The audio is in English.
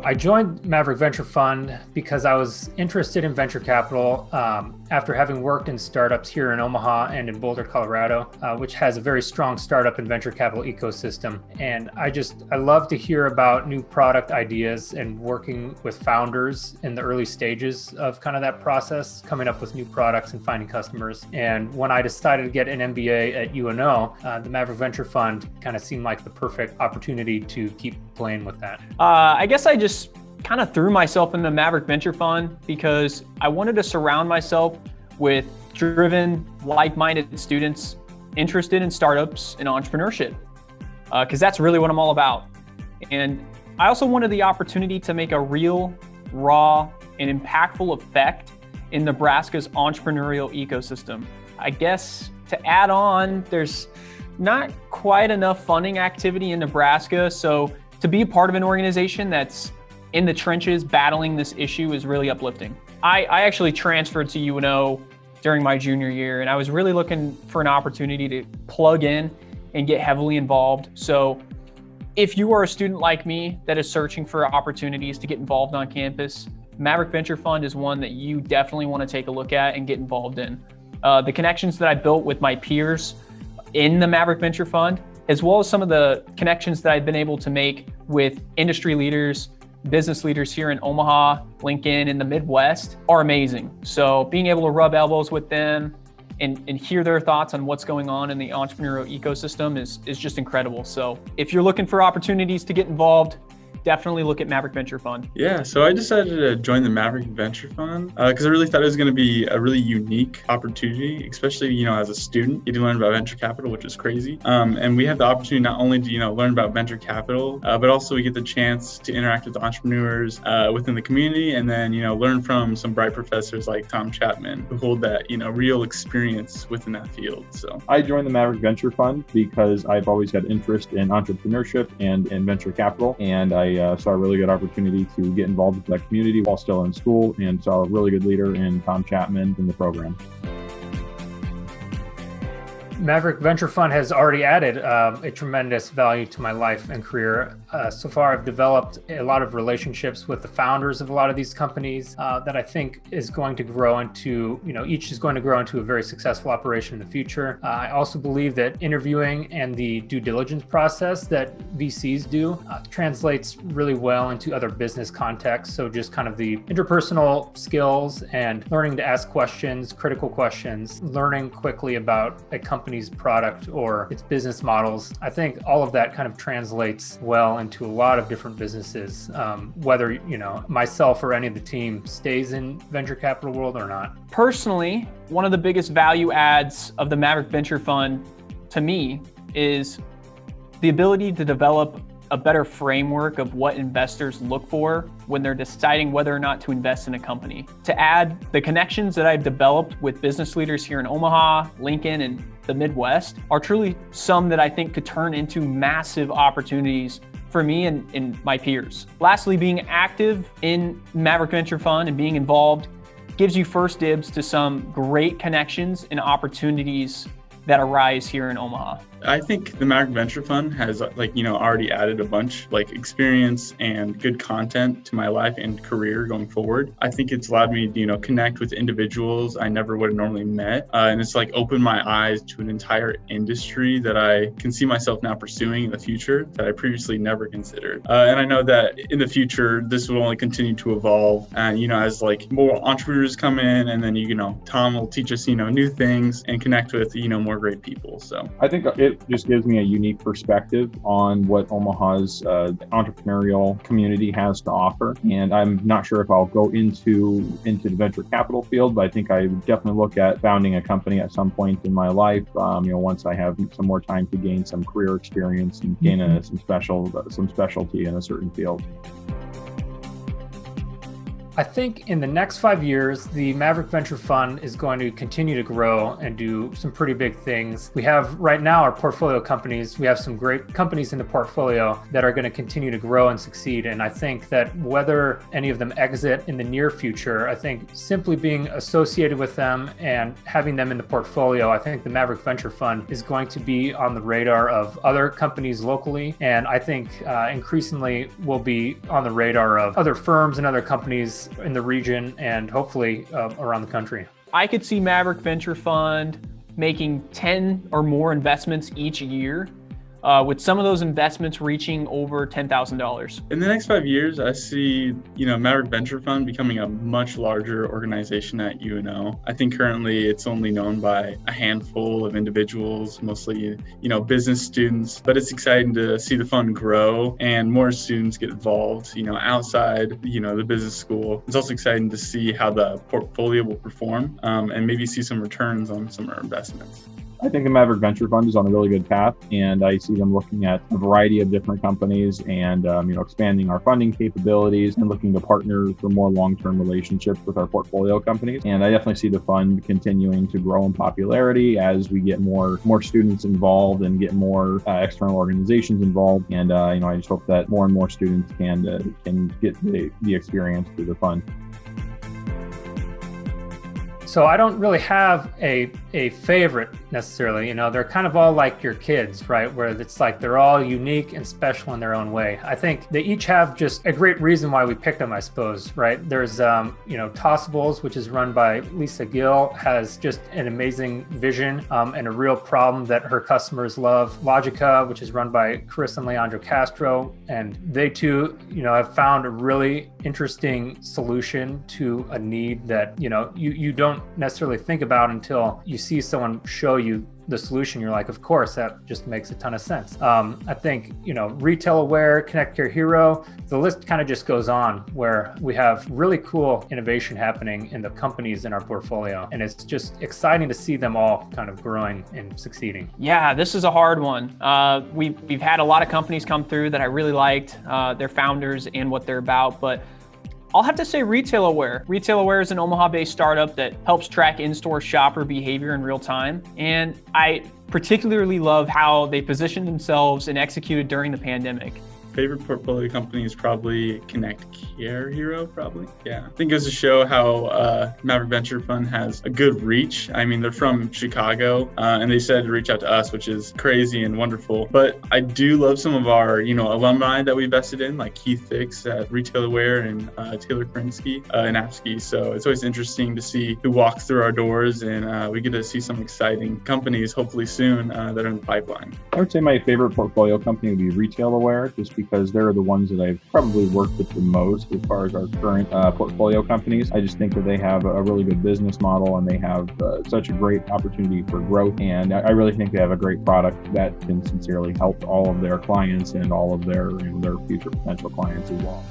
I joined Maverick Venture Fund because I was interested in venture capital after having worked in startups here in Omaha and in Boulder, Colorado, which has a very strong startup and venture capital ecosystem. And I love to hear about new product ideas and working with founders in the early stages of kind of that process, coming up with new products and finding customers. And when I decided to get an MBA at UNO, the Maverick Venture Fund kind of seemed like the perfect opportunity to keep playing with that. I guess I just kind of threw myself in the Maverick Venture Fund because I wanted to surround myself with driven, like-minded students interested in startups and entrepreneurship, because that's really what I'm all about. And I also wanted the opportunity to make a real, raw, and impactful effect in Nebraska's entrepreneurial ecosystem. I guess to add on, there's not quite enough funding activity in Nebraska, so to be a part of an organization that's in the trenches battling this issue is really uplifting. I actually transferred to UNO during my junior year, and I was really looking for an opportunity to plug in and get heavily involved. So if you are a student like me that is searching for opportunities to get involved on campus, Maverick Venture Fund is one that you definitely want to take a look at and get involved in. The connections that I built with my peers in the Maverick Venture Fund, as well as some of the connections that I've been able to make with industry leaders, business leaders here in Omaha, Lincoln, and the Midwest are amazing. So being able to rub elbows with them and hear their thoughts on what's going on in the entrepreneurial ecosystem is just incredible. So if you're looking for opportunities to get involved, definitely look at Maverick Venture Fund. Yeah, so I decided to join the Maverick Venture Fund because I really thought it was going to be a really unique opportunity, especially, as a student, getting to learn about venture capital, which is crazy. And we have the opportunity not only to, learn about venture capital, but also we get the chance to interact with entrepreneurs within the community and then, learn from some bright professors like Tom Chapman who hold that, real experience within that field. So I joined the Maverick Venture Fund because I've always had interest in entrepreneurship and in venture capital, and I saw a really good opportunity to get involved with that community while still in school, and saw a really good leader in Tom Chapman in the program. Maverick Venture Fund has already added a tremendous value to my life and career. So far, I've developed a lot of relationships with the founders of a lot of these companies that I think is going to grow into, each is going to grow into a very successful operation in the future. I also believe that interviewing and the due diligence process that VCs do translates really well into other business contexts. So just kind of the interpersonal skills and learning to ask questions, critical questions, learning quickly about a company's product or its business models. I think all of that kind of translates well into a lot of different businesses, whether, myself or any of the team stays in venture capital world or not. Personally, one of the biggest value adds of the Maverick Venture Fund to me is the ability to develop a better framework of what investors look for when they're deciding whether or not to invest in a company. To add, the connections that I've developed with business leaders here in Omaha, Lincoln, and the Midwest are truly some that I think could turn into massive opportunities for me and my peers. Lastly, being active in Maverick Venture Fund and being involved gives you first dibs to some great connections and opportunities that arise here in Omaha. I think the Maverick Venture Fund has already added a bunch experience and good content to my life and career going forward. I think it's allowed me to connect with individuals I never would have normally met. And it's opened my eyes to an entire industry that I can see myself now pursuing in the future that I previously never considered. And I know that in the future, this will only continue to evolve. And, as more entrepreneurs come in and then, Tom will teach us, new things and connect with, more great people. So I think it just gives me a unique perspective on what Omaha's entrepreneurial community has to offer. And I'm not sure if I'll go into the venture capital field, but I think I would definitely look at founding a company at some point in my life. Once I have some more time to gain some career experience and gain some specialty in a certain field. I think in the next 5 years, the Maverick Venture Fund is going to continue to grow and do some pretty big things. We have right now our portfolio companies. We have some great companies in the portfolio that are going to continue to grow and succeed. And I think that whether any of them exit in the near future, I think simply being associated with them and having them in the portfolio, I think the Maverick Venture Fund is going to be on the radar of other companies locally. And I think increasingly will be on the radar of other firms and other companies in the region and hopefully around the country. I could see Maverick Venture Fund making 10 or more investments each year, with some of those investments reaching over $10,000. In the next 5 years, I see, Maverick Venture Fund becoming a much larger organization at UNO. I think currently it's only known by a handful of individuals, mostly, business students, but it's exciting to see the fund grow and more students get involved, outside, the business school. It's also exciting to see how the portfolio will perform, and maybe see some returns on some of our investments. I think the Maverick Venture Fund is on a really good path, and I see them looking at a variety of different companies and expanding our funding capabilities and looking to partner for more long-term relationships with our portfolio companies. And I definitely see the fund continuing to grow in popularity as we get more students involved and get more external organizations involved. And I just hope that more and more students can get the experience through the fund. So I don't really have a favorite necessarily. They're kind of all like your kids, right? Where it's like they're all unique and special in their own way. I think they each have just a great reason why we picked them, I suppose, right? There's, Tossables, which is run by Lisa Gill, has just an amazing vision and a real problem that her customers love. Logica, which is run by Chris and Leandro Castro, and they too, have found a really interesting solution to a need that, you don't necessarily think about until you see someone show you the solution. You're like, of course, that just makes a ton of sense. I think, Retail Aware, Connect Care Hero, the list kind of just goes on, where we have really cool innovation happening in the companies in our portfolio. And it's just exciting to see them all kind of growing and succeeding. Yeah, this is a hard one. We've had a lot of companies come through that I really liked, their founders and what they're about, but I'll have to say Retail Aware. Retail Aware is an Omaha-based startup that helps track in-store shopper behavior in real time. And I particularly love how they positioned themselves and executed during the pandemic. Favorite portfolio company is probably Connect Care Hero, probably. Yeah. I think it goes to show how Maverick Venture Fund has a good reach. I mean, they're from Chicago, and they said to reach out to us, which is crazy and wonderful. But I do love some of our, alumni that we invested in, like Keith Fix at Retail Aware and Taylor Krinsky in Apsky. So it's always interesting to see who walks through our doors, and we get to see some exciting companies, hopefully soon, that are in the pipeline. I would say my favorite portfolio company would be Retail Aware, just because they're the ones that I've probably worked with the most as far as our current portfolio companies. I just think that they have a really good business model, and they have such a great opportunity for growth. And I really think they have a great product that can sincerely help all of their clients and all of their future potential clients as well.